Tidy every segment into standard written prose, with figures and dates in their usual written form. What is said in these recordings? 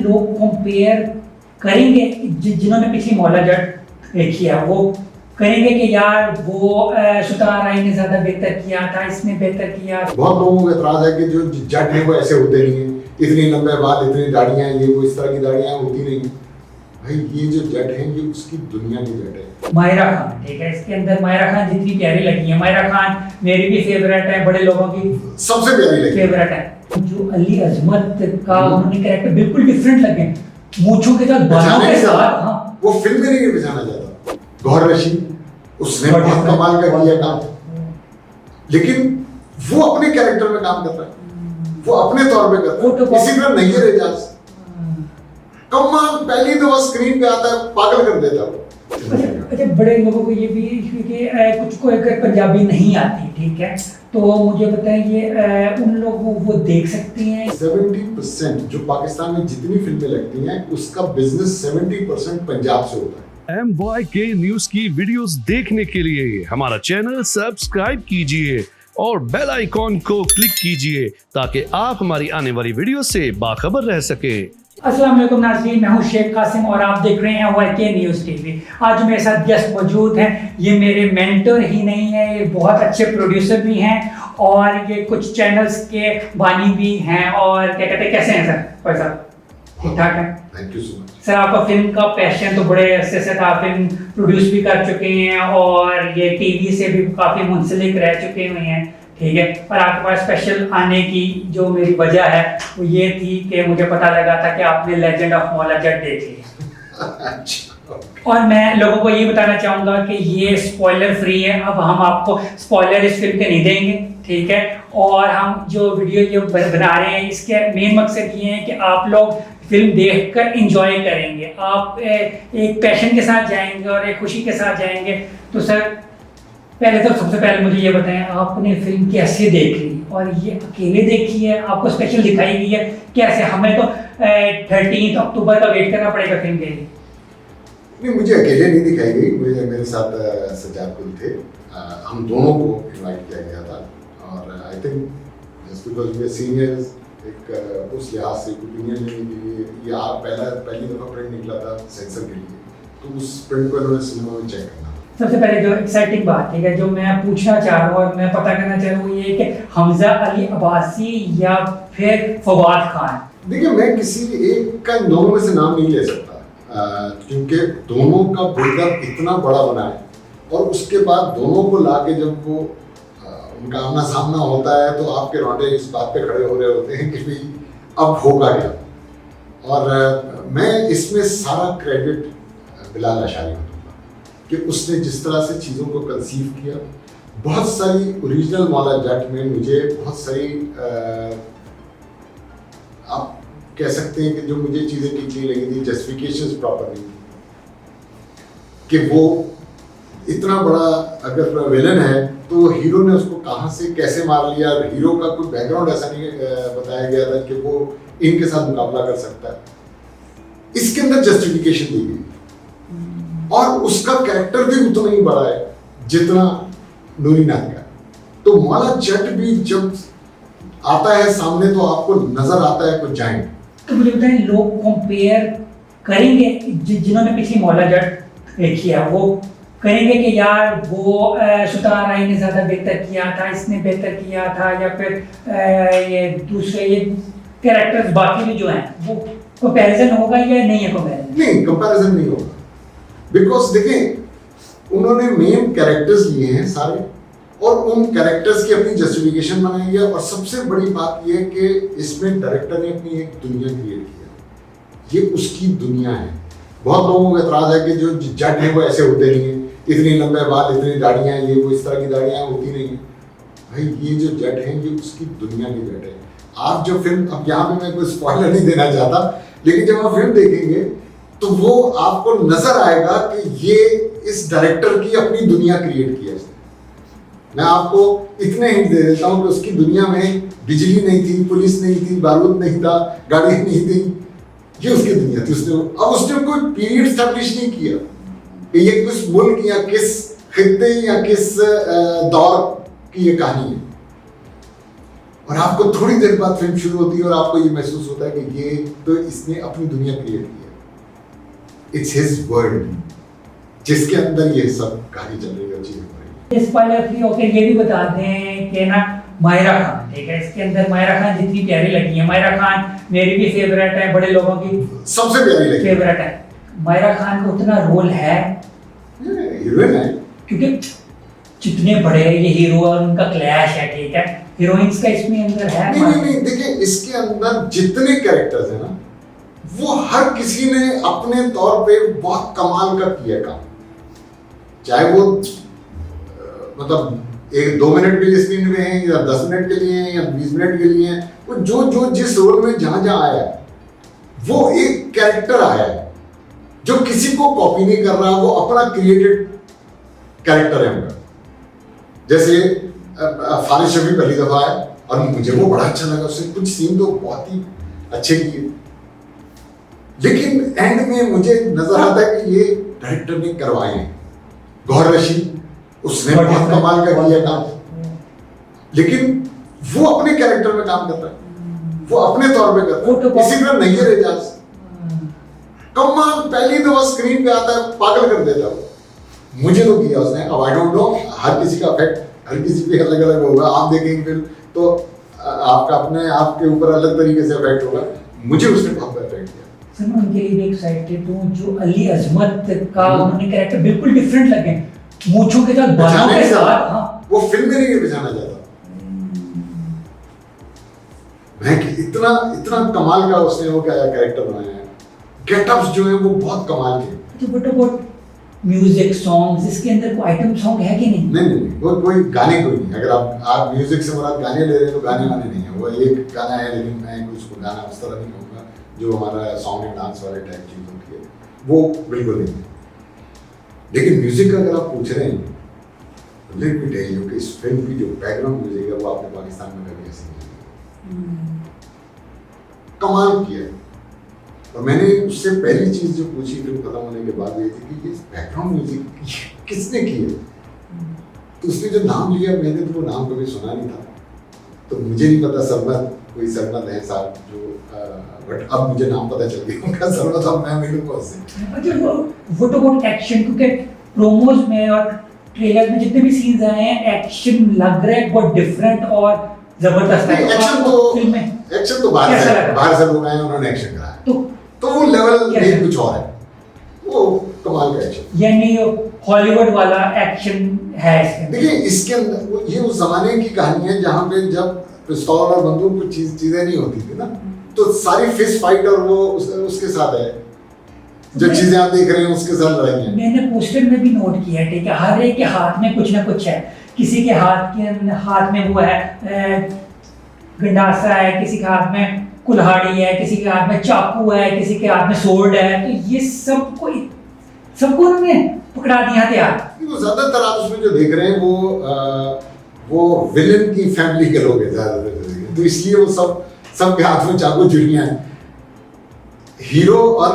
लोग कंपेयर करेंगे जिन्होंने पिछली मौला जट देखी है वो करेंगे कि यार वो सुतार राय ने ज्यादा बेहतर किया था, इसने बेहतर किया। बहुत लोगों को एतराज है कि जो जट है वो ऐसे होते नहीं है, इतनी लंबे बाल, इतनी दाढ़ियां, ये वो इस तरह की दाढ़ियां होती नहीं है। भाई ये जो जट है ये उसकी दुनिया की जट है। मायरा खान, ठीक है, इसके अंदर मायरा खान जितनी प्यारी लगी है, मायरा खान मेरी भी फेवरेट है, बड़े लोगों की सबसे प्यारी लगी फेवरेट है। जो अली अजमत का उन्होंने कैरेक्टर बिल्कुल डिफरेंट लगे, मूंछों के साथ, बालों के साथ। हाँ, वो फिल्म में नहीं बचाना चाहता। गौहर रशीद उसने बहुत कमाल का किया काम, लेकिन वो अपने कैरेक्टर में काम कर रहा है, वो अपने तौर पे कर रहा है। इसी तरह नैयर एजाज कमाल, पहली दफा स्क्रीन पे आता है पागल कर देता है। अच्छा, बड़े लोगों को ये भी कि कुछ को अगर पंजाबी नहीं आती, ठीक है, तो मुझे बताइए उन लोगों वो देख सकते हैं। 70% जो पाकिस्तान में जितनी फिल्में लगती हैं उसका बिजनेस 70% पंजाब से होता है। MYK न्यूज की वीडियोस देखने के लिए हमारा चैनल सब्सक्राइब कीजिए और बेल आइकॉन को क्लिक कीजिए ताकि आप हमारी आने वाली वीडियो से बाखबर रह सके। अस्सलाम वालेकुम नाज़रीन, मैं हूं शेख कासिम और आप देख रहे हैं YK न्यूज़ टीवी। आज मेरे साथ गेस्ट मौजूद हैं। ये मेरे मेंटर ही नहीं है, ये बहुत अच्छे प्रोड्यूसर भी हैं और ये कुछ चैनल्स के बानी भी हैं। और क्या कहते हैं, कैसे हैं सर? भाई साहब ठीक ठाक है? Thank you so much sir, आपका फिल्म का पैशन तो बड़े अरसे से था, फिल्म प्रोड्यूस भी कर चुके हैं और ये टीवी से भी काफ़ी मुंसलिक रह चुके हुए हैं, ठीक है। और आपके पास स्पेशल आने की जो मेरी वजह है वो ये थी कि मुझे पता लगा था कि आपने लेजेंड ऑफ मौला जट देख ली। और मैं लोगों को ये बताना चाहूँगा कि ये स्पॉइलर फ्री है। अब हम आपको स्पॉइलर इस फिल्म के नहीं देंगे, ठीक है। और हम जो वीडियो ये बना रहे हैं इसके मेन मकसद ये है कि आप लोग फिल्म देखकर एंजॉय करेंगे, आप एक पैशन के साथ जाएंगे और एक खुशी के साथ जाएंगे। तो सर पहले तो सबसे पहले मुझे ये बताएं, आपने फिल्म कैसे देख ली और ये अकेले देखी है, आपको स्पेशल दिखाई गई है कैसे? हमें तो 13 अक्टूबर का वेट करना पड़ेगा फिल्म के लिए। नहीं, मुझे अकेले नहीं दिखाई गई, मुझे मेरे साथ सज्जाद कुल थे। हम दोनों को इनवाइट किया गया था और I think just because we are seniors, एक उस लिहाज से ओपिनियन लेने के लिए ये पहली दफ़ा प्रिंट निकला था सेंसर के लिए, तो उस प्रिंट को इन्होंने सिनेमा में चेक करना। सबसे पहले जो एक्साइटिंग बात, ठीक है, जो मैं पूछना चाह रहा हूँ और मैं पता करना चाह रहा हूँ ये कि हमजा अली अब्बासी या फिर फवाद खान। देखिए, मैं किसी एक का इन दोनों में से नाम नहीं ले सकता क्योंकि दोनों का बिल्डअप इतना बड़ा बना है और उसके बाद दोनों को लाके जब वो उनका आमना सामना होता है तो आपके रोंगटे इस बात पे खड़े हो रहे होते हैं कि भाई अब होगा क्या। और मैं इसमें सारा क्रेडिट बिलाल अशारी को दूंगा कि उसने जिस तरह से चीज़ों को कंसीव किया। बहुत सारी ओरिजिनल मौला जट में मुझे बहुत सारी आप कह सकते हैं कि जो मुझे चीज़ें ठीक नहीं लगी थी, जस्टिफिकेशंस प्रॉपर नहीं थी कि वो इतना बड़ा अगर विलन है तो हीरो ने उसको कहाँ से कैसे मार लिया। हीरो का कोई बैकग्राउंड ऐसा नहीं बताया गया था कि वो इनके साथ मुकाबला कर सकता है। इसके अंदर जस्टिफिकेशन दी गई और उसका कैरेक्टर भी उतना ही बड़ा है जितना नूरी नाथ का। तो मौला जट भी जब आता है सामने तो आपको नजर आता है कुछ जाएंगे। तो मुझे बताएं, लोग कंपेयर करेंगे जिन्होंने पिछली मौला जट देखी है वो करेंगे कि यार वो सुतार राय ने ज़्यादा बेहतर किया था, इसने बेहतर किया था, या फिर ये दूसरे ये कैरेक्टर्स बाकी भी जो हैं वो कंपैरिजन होगा या नहीं है? कंपैरिजन नहीं, कंपैरिजन नहीं होगा बिकॉज देखें उन्होंने मेन कैरेक्टर्स लिए हैं सारे और उन कैरेक्टर्स की अपनी जस्टिफिकेशन बनाई है। और सबसे बड़ी बात यह है कि इसमें डायरेक्टर ने अपनी एक दुनिया क्रिएट किया, ये उसकी दुनिया है। बहुत लोगों को एतराज है कि जो जट है वो ऐसे होते नहीं है, इतनी लंबे बाल, इतनी दाढ़ियां, ये वो इस तरह की दाढ़ियां होती नहीं है। भाई ये जो जट है ये उसकी दुनिया की जट है। आप जो फिल्म, अब यहाँ पे मैं कोई स्पॉइलर नहीं देना चाहता, लेकिन जब आप फिल्म देखेंगे तो वो आपको नजर आएगा कि ये इस डायरेक्टर की अपनी दुनिया क्रिएट की है। मैं आपको इतने हिंट दे देता हूँ कि उसकी दुनिया में बिजली नहीं थी, पुलिस नहीं थी, बारूद नहीं था, गाड़ी नहीं थी, ये उसकी दुनिया थी। उसने कोई पीरियड स्टैब्लिश नहीं किया कि ये किस मुल्क या किस खित्ते या किस दौर की ये कहानी है। और आपको थोड़ी देर बाद फिल्म शुरू होती है और आपको ये महसूस होता है कि ये तो इसने अपनी दुनिया क्रिएट की है, इट्स हिज वर्ल्ड, जिसके अंदर ये सब कहानी चल रही है, चीजें हो रही है। स्पॉइलर फ्री होकर ये भी बता दें कि ना मायरा खान, ठीक है, इसके अंदर मायरा खान जितनी प्यारी लगी है, मायरा खान मेरी भी फेवरेट है, बड़े लोगों की सबसे प्यारी लगी फेवरेट है। मायरा खान का उतना रोल है, हीरोइन है, क्योंकि जितने बड़े ये हीरो और उनका क्लैश है, ठीक है, हीरोइंस का इसमें अंदर है। नहीं देखिए, इसके अंदर जितने कैरेक्टर्स हैं ना, वो हर किसी ने अपने तौर पे बहुत कमाल का किया काम, चाहे वो मतलब 1-2 मिनट के लिए स्क्रीन पे हैं या 10 मिनट के लिए हैं या 20 मिनट के लिए हैं, वो जो जिस रोल में जहां आया है, वो एक कैरेक्टर आया है जो किसी को कॉपी नहीं कर रहा, वो अपना क्रिएटेड कैरेक्टर है उनका। जैसे फारिस शफी पहली दफा आया और मुझे वो बड़ा अच्छा लगा, उससे कुछ सीन तो बहुत ही अच्छे किए, लेकिन एंड में मुझे नजर आता है कि ये डायरेक्टर ने करवाए हैं। गौहर रशीद, उसने बहुत कमाल का किया काम, लेकिन वो अपने कैरेक्टर में काम कर रहा है, वो अपने तौर पे कर रहा है। इसी तरह नैयर एजाज कमाल, पहली दफा स्क्रीन पे आता है, पागल कर देता है। मुझे तो किया उसने। अब आई डोंट नो, हर किसी का इफेक्ट हर किसी पे अलग अलग होगा। आप देखेंगे फिल्म तो आपका अपने आप के ऊपर अलग तरीके से इफेक्ट होगा। मुझे उसने बहुत इफेक्ट किया। सर मैं उनके लिए भी एक्साइटेड हूँ, जो अली अजमत का उन्होंने कैरेक्टर बिल्कुल डिफरेंट लगे, मूंछों के साथ, बालों के साथ। हाँ, वो फिल्म में नहीं बचाना चाहता मैं कि इतना कमाल का उसने वो क्या कैरेक्टर बनाया है। गेटअप्स जो है वो बहुत कमाल के। तो बट अबाउट म्यूजिक सॉन्ग्स, इसके अंदर कोई आइटम सॉन्ग है कि नहीं? नहीं कोई गाने कोई नहीं। अगर आप म्यूजिक से मुराद गाने ले रहे हैं तो गाने वाने नहीं है। वो एक गाना है, लेकिन मैं उसको गाना उस तरह नहीं कहूँगा जो हमारा सॉन्ग एंड डांस वाले टाइप चीज होती है, वो बिल्कुल नहीं है। लेकिन म्यूजिक का अगर आप पूछ रहे हैं तो लेट मी टेल यू कि इस फिल्म की जो बैकग्राउंड म्यूजिक है वो आपने पाकिस्तान में कभी ऐसे नहीं कमाल किया। और मैंने उससे पहली चीज जो पूछी फिल्म खत्म होने के बाद ये थी कि ये बैकग्राउंड म्यूजिक किसने की है। तो उसने जो नाम लिया, मैंने तो वो नाम कभी सुना नहीं था, तो मुझे नहीं पता। सरमद, कोई सरमद है साहब जो, बट अब मुझे नाम पता चल गया उनका, सरमद। अब मैं मिलूंगा उससे। अच्छा, वो तो बहुत एक्शन, क्योंकि प्रोमोज में और ट्रेलर में जितने भी सीन्स आए हैं, एक्शन लग रहा है बहुत डिफरेंट और जबरदस्त है। एक्शन तो बाहर से लोग आए, उन्होंने एक्शन कराया, तो वो लेवल नहीं कुछ और है, वो कमाल का एक्शन। यानी हॉलीवुड वाला एक्शन है इसके। देखिए इसके अंदर ये उस जमाने की कहानी है जहाँ पे जब पिस्तौल और बंदूक कुछ चीजें नहीं होती थी ना, तो सारी फिस्ट फाइट और वो उसके साथ है, जो चीजें आप देख रहे हैं उसके साथ लड़ाई है। मैंने पोस्टर में भी नोट किया, ठीक है, हर एक के हाथ में कुछ ना कुछ है। किसी के हाथ में वो है गंडासा है, किसी के हाथ में कुल्हाड़ी है, किसी के हाथ में चाकू है, किसी के हाथ में सोर्ड है। तो ये सबको उन्होंने पकड़ा दिया हथियार। तो ज्यादातर आप उसमें जो देख रहे हैं वो विलेन की फैमिली के लोग हैं ज्यादातर, तो इसलिए वो सब के हाथ में चाकू चुड़ियां हैं। हीरो और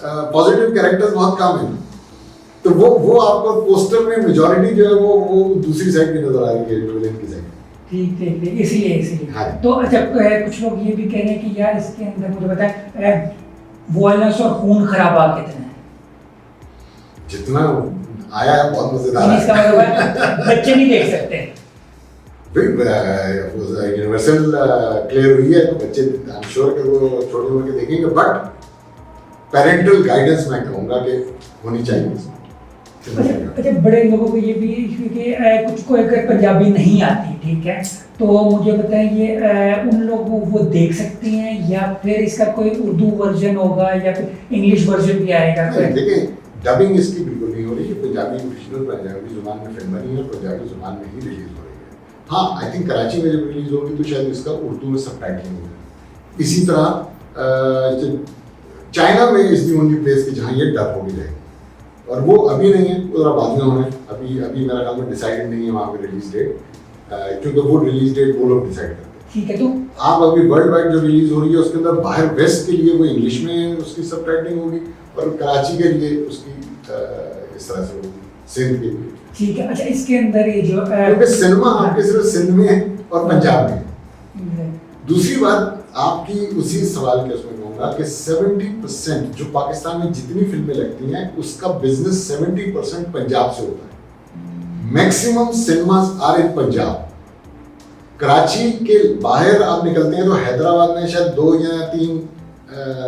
पॉजिटिव कैरेक्टर्स बहुत कम है, तो वो आपको पोस्टर में मेजॉरिटी जो है वो दूसरी साइड की नजर आ रही है, विलेन की साइड। ठीक, इसलिए हाँ। तो अच्छा, कुछ लोग ये भी कह रहे हैं कि यार इसके अंदर मुझे बताए वॉयलेंस और खून खराबा कितना है। जितना आया है बहुत मजेदार है। इसका मतलब है बच्चे नहीं देख सकते। यूनिवर्सल क्लियर हुई है तो बच्चे आई एम श्योर कि वो छोटे उम्र के देखेंगे, बट पेरेंटल गाइडेंस मैं कहूँगा कि होनी चाहिए। अच्छा, बड़े लोगों को ये भी, क्योंकि कुछ को अगर पंजाबी नहीं आती, ठीक है, तो मुझे बताइए उन लोगों को वो देख सकते हैं या फिर इसका कोई उर्दू वर्जन होगा या फिर इंग्लिश वर्जन भी आएगा? देखिए डबिंग इसकी बिल्कुल नहीं हो रही है, पंजाबी ओरिजिनल पंजाबी जुबान में फिल्म बनी है, पंजाबी जुबान में ही रिलीज हो रही है। हाँ, आई थिंक कराची में जब रिलीज होगी तो शायद इसका उर्दू में सबटाइटलिंग होगा। इसी तरह चाइना में इज दी ओनली प्लेस कि जहाँ ये डब होगी जाएगी, और वो अभी नहीं है, वो बाद में होना है। अभी मेरा ख्याल में डिसाइडेड नहीं है वहाँ पे रिलीज डेट, क्योंकि वो रिलीज डेट वो लोग डिसाइड करते हैं। ठीक है, तो आप अभी वर्ल्ड वाइड जो रिलीज हो रही है उसके अंदर बाहर वेस्ट के लिए वो इंग्लिश में उसकी सबटाइटलिंग होगी, और कराची के लिए उसकी इस तरह से होगी, सिंध के लिए। ठीक है। अच्छा, इसके अंदर ये जो क्योंकि सिनेमा आपके सिर्फ सिंध में है और पंजाब में है, दूसरी बात आपकी उसी सवाल के उसमें कहूँगा कि 70% जो पाकिस्तान में जितनी फिल्में लगती हैं उसका बिजनेस 70% पंजाब से होता है। Maximum cinemas are in Punjab. Karachi के बाहर आप निकलते हैं तो हैदराबाद में शायद 2 या 3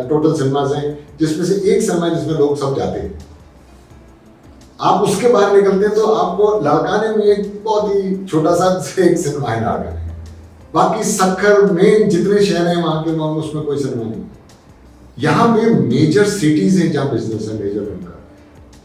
टोटल सिनेमाज हैं, जिसमें से एक सिनेमा जिसमें लोग सब जाते हैं। आप उसके बाहर निकलते हैं तो आपको लाड़काने में एक बहुत ही छोटा सा एक सिनेमा है लाड़काने। बाकी सक्खर में जितने शहर हैं वहां के उसमें कोई सिनेमा नहीं। यहाँ पे मेजर सिटीज हैं जहाँ बिजनेस है मेजर फिल्म का।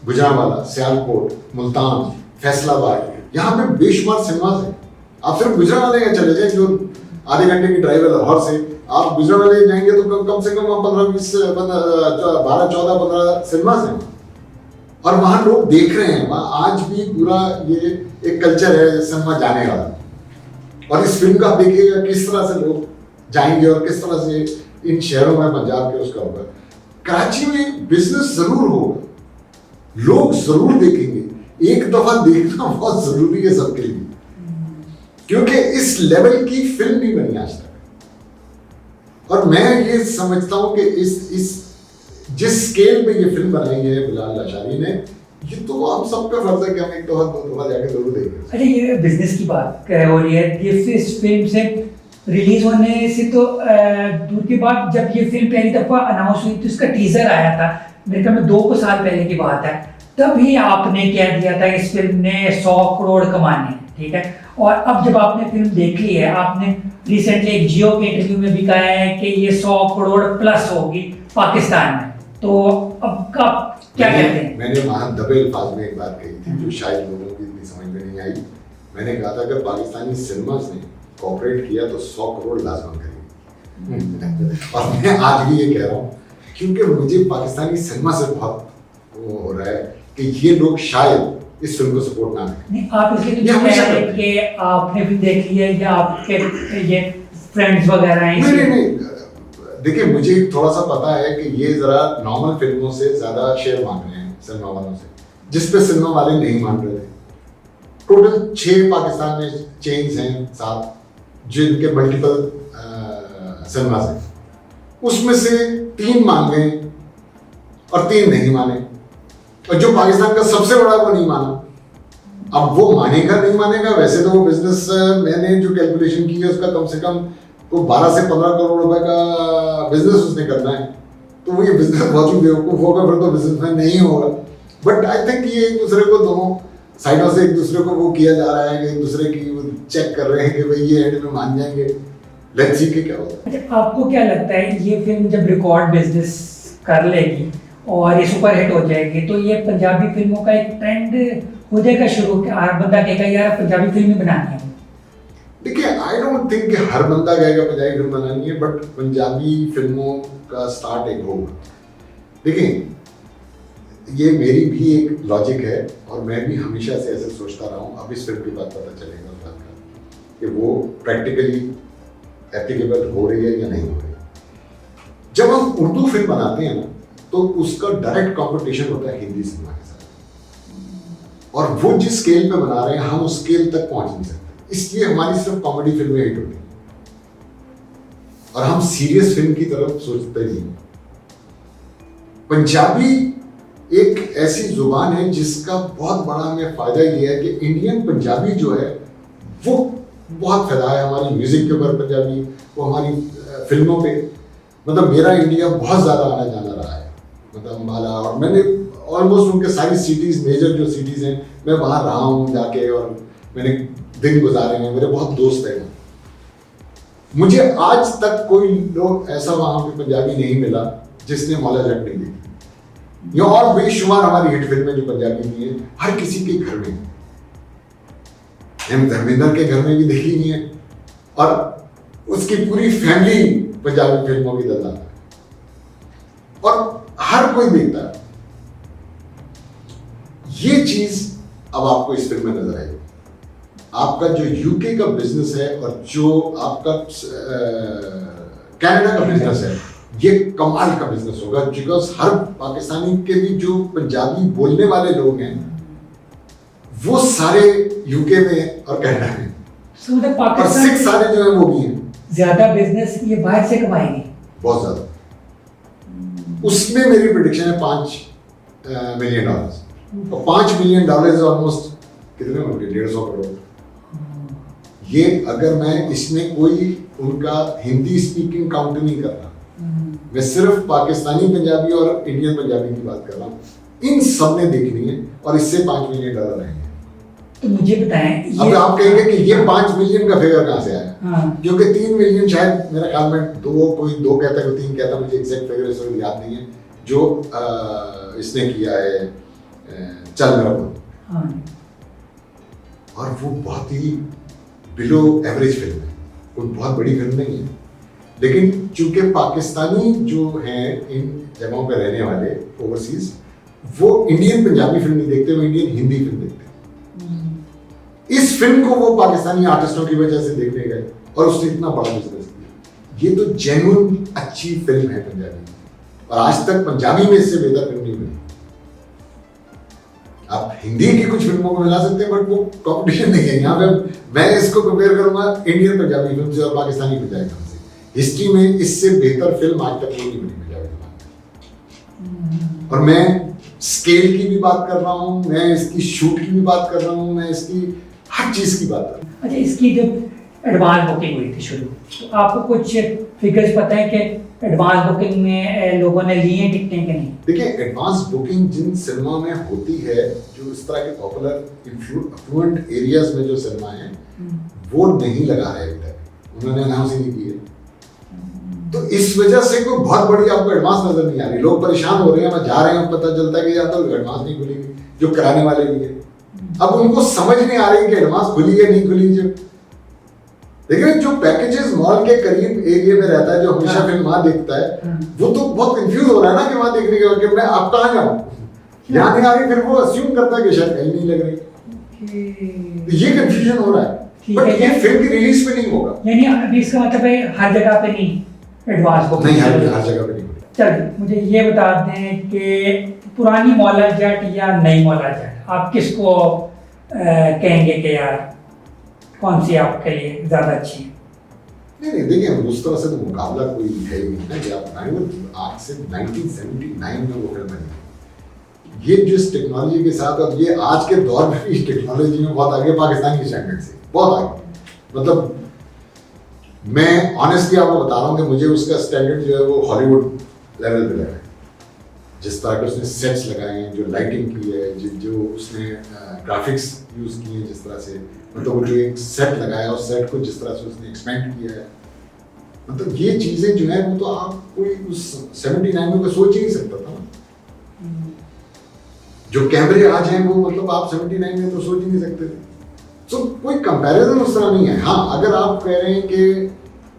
गुजरांवाला, सियालकोट, मुल्तान, फैसलाबाद, यहाँ पे बेशुमार सिनेमाज हैं। आप सिर्फ गुजरांवाले का चले जाए जो आधे घंटे की ड्राइव है लाहौर से, आप गुजरांवाले जाएंगे तो कम से कम 12-14-15 सिनेमाज हैं और वहां लोग देख रहे हैं। वहां आज भी पूरा ये एक कल्चर है सिनेमा जाने वाला। और इस फिल्म का आप देखिएगा किस तरह से लोग जाएंगे और किस तरह से इन शहरों में पंजाब के उसका होगा। कराची में बिजनेस जरूर होगा, लोग जरूर देखेंगे। एक दफा देखना बहुत जरूरी है सबके लिए, क्योंकि इस लेवल की फिल्म नहीं बनी आज तक। और मैं ये समझता हूं कि इस जिस स्केल पे ये फिल्म बनाई है बिलाल लाशारी ने, ये तो हम सबका फर्ज है कि हम एक दो दफा जाके जरूर देखें। अच्छा, ये बिजनेस की बात हो रही है। ये इस फिल्म से रिलीज होने से तो दूर की बात, जब ये फिल्म पहली दफा अनाउंस हुई तो इसका टीजर आया था, मेरे ख्याल में 2 साल पहले की बात है। तभी आपने कह दिया था इस फिल्म ने 100 करोड़ कमाने, ठीक है। और अब जब आपने फिल्म देख ली है, आपने रिसेंटली एक जियो के इंटरव्यू में भी कहा है कि ये 100 करोड़ प्लस होगी पाकिस्तान में, तो अब का क्या कहते हैं? मैंने वहां दबे अल्फाज में एक बात कही थी जो शायद लोगों की इतनी समझ में नहीं आई। मैंने कहा था अगर पाकिस्तानी सिनेमास ने कोऑपरेट किया तो 100 करोड़ लाजमन करेंगे। और मैं आज भी ये कह रहा हूँ क्योंकि मुझे पाकिस्तानी सिनेमा से बहुत वो हो रहा है कि ये लोग शायद इस फिल्म को सपोर्ट ना करें। नहीं, आप इसलिए तो कह रहे हैं कि आपने भी देख लिया या आपके ये फ्रेंड्स वगैरह हैं? नहीं, देखिए मुझे थोड़ा सा पता है कि ये जरा नॉर्मल फिल्मों से ज्यादा शेयर मांग रहे हैं सिनेमा वालों से, जिस पे सिनेमा वाले नहीं मान रहे थे। टोटल 6 पाकिस्तान में चेन्स हैं 7 जिनके मल्टीपल सिनेमास हैं, उसमें से 3 मान गए और 3 नहीं माने, और जो पाकिस्तान का सबसे बड़ा वो नहीं माना। अब वो मानेगा नहीं मानेगा, वैसे तो वो बिजनेस मैंने जो कैलकुलेशन की है उसका कम से कम तो 12 से 15 करोड़ रुपए का बिजनेस उसने करना है, तो वो ये बिजनेस बहुत ही बेवकूफ होगा, फिर तो बिजनेसमैन नहीं होगा। बट आई थिंक ये एक दूसरे को दोनों साइडों से एक दूसरे को वो किया जा रहा है कि एक दूसरे की वो चेक कर रहे हैं कि भाई ये एंड में मान जाएंगे। लेट्स सी के क्या होता है। अच्छा, आपको क्या लगता है ये फिल्म जब रिकॉर्ड बिजनेस कर लेगी और ये सुपर हिट हो जाएगी तो ये पंजाबी फिल्मों का एक ट्रेंड हो जाएगा शुरू? हर बंदा कहेगा यार पंजाबी फिल्म बनानी है। देखिए आई डोंट थिंक कि हर बंदा कहेगा पंजाबी फिल्म बनानी है, बट पंजाबी फिल्मों का स्टार्ट एक होगा। देखिए ये मेरी भी एक लॉजिक है और मैं भी हमेशा से ऐसे सोचता रहा हूँ। अब इस फिल्म के बाद पता चलेगा उस बात का कि वो प्रैक्टिकली एप्लीकेबल हो रही है या नहीं हो रही है। जब हम उर्दू फिल्म बनाते हैं ना तो उसका डायरेक्ट कंपटीशन होता है हिंदी सिनेमा के साथ, और वो जिस स्केल पे बना रहे हैं हम उस स्केल तक पहुंच नहीं सकते। इसलिए हमारी सिर्फ कॉमेडी फिल्में हिट होती हैं और हम सीरियस फिल्म की तरफ सोचते नहीं। पंजाबी एक ऐसी जुबान है जिसका बहुत बड़ा हमें फायदा ये है कि इंडियन पंजाबी जो है वो बहुत फैला है। हमारी म्यूजिक के ऊपर पंजाबी, वो हमारी फिल्मों पे, मतलब मेरा इंडिया बहुत ज्यादा आना जाना रहा है, मतलब अम्बाला, और मैंने ऑलमोस्ट उनके सारी सिटीज, मेजर जो सिटीज हैं मैं वहाँ रहा हूँ जाके और मैंने दिन गुजारे हैं, मेरे बहुत दोस्त हैं। मुझे आज तक कोई लोग ऐसा वहाँ पे पंजाबी नहीं मिला जिसने मौला जट नहीं देखी। ये और बेशुमार हमारी हिट फिल्में जो पंजाबी की हैं हर किसी के घर में, धर्मेंद्र के घर में भी देखी नहीं है और उसकी पूरी फैमिली पंजाबी फिल्मों की दल्ला है और हर कोई देखता है। ये चीज अब आपको इस फिल्म में नजर आएगी। आपका जो यूके का बिजनेस है और जो आपका कनाडा का बिजनेस है, ये कमाल का बिजनेस होगा, बिकॉज हर पाकिस्तानी के भी जो पंजाबी बोलने वाले लोग हैं वो सारे यूके में और कनाडा में, और सिख सारे जो है वो भी हैं। ज्यादा बिजनेस ये बाहर से कमाएंगे? बहुत ज्यादा। उसमें मेरी प्रिडिक्शन है $5 मिलियन। और $5 मिलियन ऑलमोस्ट कितने होंगे? 150 करोड़। ये अगर मैं इसमें कोई उनका हिंदी स्पीकिंग काउंट नहीं कर रहा, मैं सिर्फ पाकिस्तानी पंजाबी और इंडियन पंजाबी की बात कर रहा हूँ, इन सब ने देखनी है और इससे $5 मिलियन आएंगे। तो मुझे बताएं अब आप कहेंगे कि ये $5 मिलियन का फिगर कहाँ से आया? हाँ। क्योंकि 3 मिलियन शायद मेरे ख्याल में कोई दो कहता है, कोई 3 कहता है, मुझे एग्जैक्ट फिगर इस वक्त याद नहीं है, जो इसने किया है चल मेरा पुल। हाँ। और वो बहुत ही बिलो एवरेज फिल्म है, कोई बहुत बड़ी फिल्म नहीं है, लेकिन चूंकि पाकिस्तानी जो हैं इन जगहों पे रहने वाले ओवरसीज, वो इंडियन पंजाबी फिल्म नहीं देखते, वो इंडियन हिंदी फिल्म देखते हैं। इस फिल्म को वो पाकिस्तानी आर्टिस्टों की वजह से देखने गए और उसने इतना बड़ा बिजनेस किया। ये तो जेन्युइन अच्छी फिल्म है पंजाबी, और आज तक पंजाबी में इससे बेहतर फिल्म नहीं बनी। आप हिंदी की कुछ फिल्मों को मिला सकते हैं, बट वो कंपटीशन नहीं है यहाँ पे। मैं इसको कंपेयर करूंगा इंडियन पंजाबी फिल्म से और पाकिस्तानी पंजाबी फिल्म से। हिस्ट्री में इससे बेहतर फिल्म आज तक नहीं बनी पंजाबी फिल्म। और मैं स्केल की भी बात कर रहा हूँ, मैं इसकी शूट की भी बात कर रहा हूँ, मैं इसकी हर चीज की बात कर रहा हूँ। अच्छा, इसकी जब एडवांस बुकिंग हुई थी शुरू, तो आपको कुछ फिगर्स पता है कि एडवांस बुकिंग में लोगों ने लिए टिकटें कि नहीं? देखिए, एडवांस बुकिंग जिन सिनेमा में होती है, जो इस तरह के पॉपुलर अफ्लुएंट एरियाज में जो सिनेमा है, वो नहीं लगा रहे अभी तक, उन्होंने अनाउंस ही नहीं किए। तो इस वजह से कोई बहुत बड़ी आपको एडवांस नजर नहीं आ रही। लोग परेशान हो रहे हैं, वहां जा रहे हैं, पता चलता है कि या तो एडवांस नहीं खुलेगी, जो कराने वाले भी है। अब उनको समझ नहीं आ रही कि एडवांस खुली है नहीं खुली। जो देखिए, जो पैकेजेस मॉल के करीब एरिया में रहता है, जो हमेशा फिल्म वहां देखता है, वो तो बहुत कंफ्यूज हो रहा है ना कि वहां देखने के बाद कि मैं अब कहाँ जाऊँ, यहाँ नहीं आ रही, फिर वो अस्यूम करता है कि शायद कहीं नहीं लग रही। तो ये कंफ्यूजन हो रहा है, बट ये फिल्म की रिलीज पे नहीं होगा। यानी अभी इसका मतलब है हर जगह पे नहीं एडवांस बुकिंग? नहीं, हर जगह पे नहीं होगा। चलिए, मुझे ये बता दें कि पुरानी मौला जट या नई मौला जट, आप किसको कहेंगे कि यार कौन सी आपके लिए ज्यादा अच्छी है? नहीं, देखिए, उस तरह से तो मुकाबला कोई है ही नहीं कि आप आज से 1979 में वो फिल्म बनी। ये जिस टेक्नोलॉजी के साथ, और ये आज के दौर में भी इस टेक्नोलॉजी में बहुत आगे, पाकिस्तानी स्टैंडर्ड से बहुत आगे। मतलब मैं ऑनेस्टली आपको बता रहा हूँ कि मुझे उसका स्टैंडर्ड जो है वो हॉलीवुड लेवल पे लगा है। जिस तरह के उसने सेट्स लगाए हैं, जो लाइटिंग की है, जो उसने ग्राफिक्स यूज किए हैं, जिस तरह से, मतलब वो जो एक सेट लगाया और सेट को जिस तरह से उसने एक्सपेंड किया है, मतलब ये चीजें जो है वो तो आप कोई उस 79 में कोई सोच ही नहीं सकता था ना। जो कैमरे आज हैं वो मतलब आप 79 में तो सोच ही नहीं सकते थे। तो कोई कंपैरिजन उस तरह नहीं है। हाँ, अगर आप कह रहे हैं कि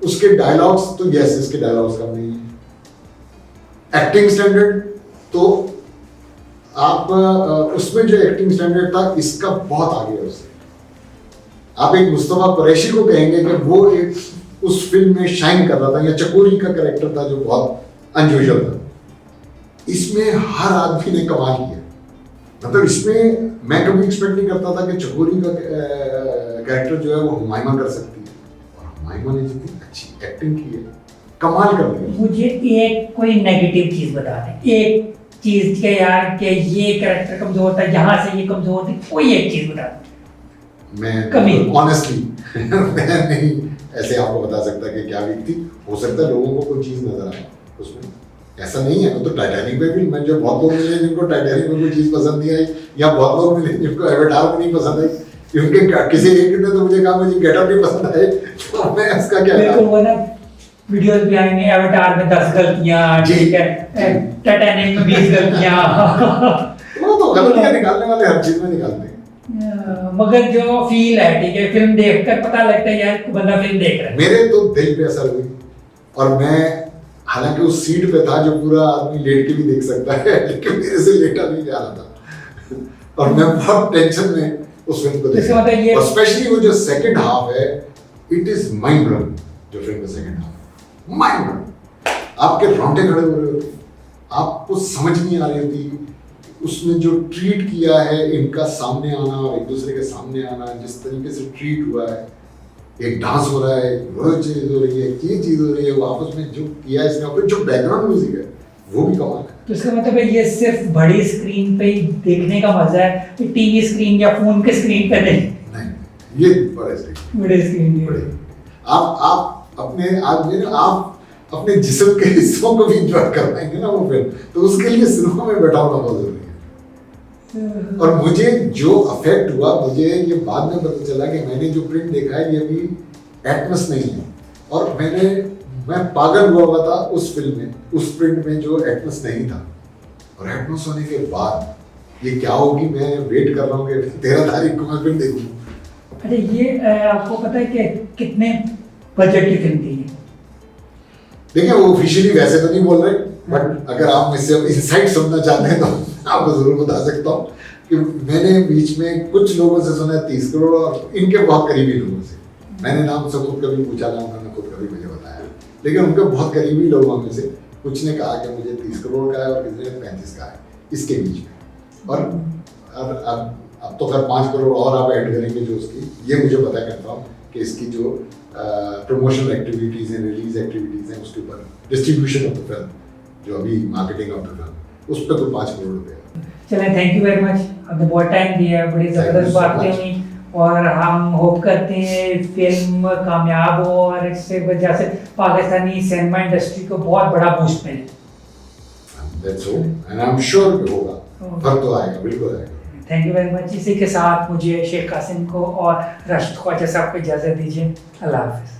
उसके डायलॉग्स, तो यस, इसके डायलॉग्स कम नहीं है। एक्टिंग स्टैंडर्ड तो आप उसमें जो एक्टिंग स्टैंडर्ड था, इसका बहुत आगे है उससे। आप एक मुस्तफा कुरैशी को कहेंगे कि वो एक उस फिल्म में शाइन कर रहा था, या चकोरी का कैरेक्टर था जो बहुत अनयूजुअल था। इसमें हर आदमी ने कमाल किया। मतलब इसमें मैं कभी एक्सपेक्ट नहीं करता था कि चकोरी का कैरेक्टर जो है वो हुमायूमा कर सकती है, और हुमायूमा ने जितनी अच्छी एक्टिंग की है, कमाल कर दिया। मुझे एक कोई नेगेटिव चीज बता दें, एक चीज के यार कि ये कैरेक्टर कमजोर था, यहाँ से ये कमजोर थी, कोई एक चीज बता दें। मैं ऑनेस्टली मैं नहीं ऐसे आपको बता सकता कि क्या वीक थी। हो सकता है लोगों को कोई चीज नजर आए उसमें, ऐसा नहीं है। तो टाइटैनिक में भी मैं जो बहुत लोग मिले जिनको टाइटैनिक में कोई चीज पसंद नहीं आई, या बहुत लोग मिले जिनको एवेटार में नहीं पसंद आई, क्योंकि किसी एक ने तो मुझे कहा मुझे गेटअप नहीं पसंद आए, तो मैं इसका क्या बिल्कुल वो ना वीडियोस भी आएंगे, एवेटार में 10 गलतियां, ठीक है, टाइटैनिक में 20 गलतियां। वो तो गलतियां निकालने वाले हर चीज में निकालते हैं। मगर जो फील है, ठीक है, फिल्म देखकर पता लगता है यार बंदा फिल्म देख रहा है। मेरे तो दिल पे असर हुई, और मैं हालांकि उस सीट पे था जो पूरा आदमी लेट के भी देख सकता है, लेकिन मेरे से लेटा नहीं जा रहा था, और मैं बहुत टेंशन में उस फिल्म को देखा। और स्पेशली वो जो सेकंड हाफ है, इट इज माइंड ब्लोइंग। जो फिल्म का सेकंड हाफ, माइंड ब्लोइंग, आपके रोंगटे खड़े हो रहे होते, आपको समझ नहीं आ रही होती। उसने जो ट्रीट किया है इनका सामने आना और एक दूसरे के सामने आना, जिस तरीके से ट्रीट हुआ है, एक डांस हो रहा है, वो चीज हो रही है, ये चीज हो रही है, वो आपस में जो किया इसने, और जो बैकग्राउंड म्यूजिक है वो भी कमाल है। तो इसका मतलब है ये सिर्फ बड़ी स्क्रीन पे ही देखने का मजा है, टीवी स्क्रीन या फोन के स्क्रीन पे नहीं। नहीं, ये बड़े स्क्रीन, बड़े स्क्रीन बड़े। आप अपने जिस्म के हिस्सों को भी इंजॉय कर पाएंगे ना वो फिल्म, तो उसके लिए सिनेमा में बैठा होना बहुत जरूरी है। और मुझे जो अफेक्ट हुआ, मुझे ये बाद में पता चला कि मैंने जो प्रिंट देखा है ये भी एटमॉस नहीं है, और मैं पागल हुआ था उस फिल्म में, उस प्रिंट में जो एटमॉस नहीं था। और एटमॉस होने के बाद ये क्या होगी, मैं वेट कर रहा हूँ कि 13 तारीख को मैं फिल्म देखूँ। अच्छा, ये आपको पता है कि कितने बजट की फिल्म थी? देखिए वो ऑफिशियली वैसे तो नहीं बोल रहे, बट अगर आप मुझसे इनसाइट सुनना चाहते हैं तो आपको जरूर बता सकता हूँ कि मैंने बीच में कुछ लोगों से सुना 30 करोड़, और इनके बहुत करीबी लोगों से। मैंने नाम से खुद कभी पूछा ना, उन्होंने खुद कभी मुझे बताया, लेकिन उनके बहुत करीबी लोगों में से कुछ ने कहा कि मुझे 30 करोड़ का है और किसी ने 35 का है, इसके बीच में। और अब तो खैर 5 करोड़ और आप ऐड करेंगे जो उसकी, ये मुझे पता है कंफर्म कि इसकी जो प्रमोशनल एक्टिविटीज हैं, रिलीज एक्टिविटीज हैं, उसके ऊपर डिस्ट्रीब्यूशन ऑफ द फिल्म, जो अभी मार्केटिंग ऑफ द फिल्म, उस पर तो 5 करोड़ रुपए। चलें, थैंक यू वेरी मच, आपने बहुत टाइम दिया, बड़ी ज़बरदस्त बातें हुई, और हम होप करते हैं फिल्म कामयाब हो और इससे वजह से पाकिस्तानी सिनेमा इंडस्ट्री को बहुत बड़ा बूस्ट मिले। That's all, and I'm sure होगा, फर्क तो आएगा, बिल्कुल आएगा। Thank you very much. इसी के साथ मुझे शेख कासिम को और राशिद ख्वाजा साहब को इजाज़त दीजिए। अल्लाह हाफिज़।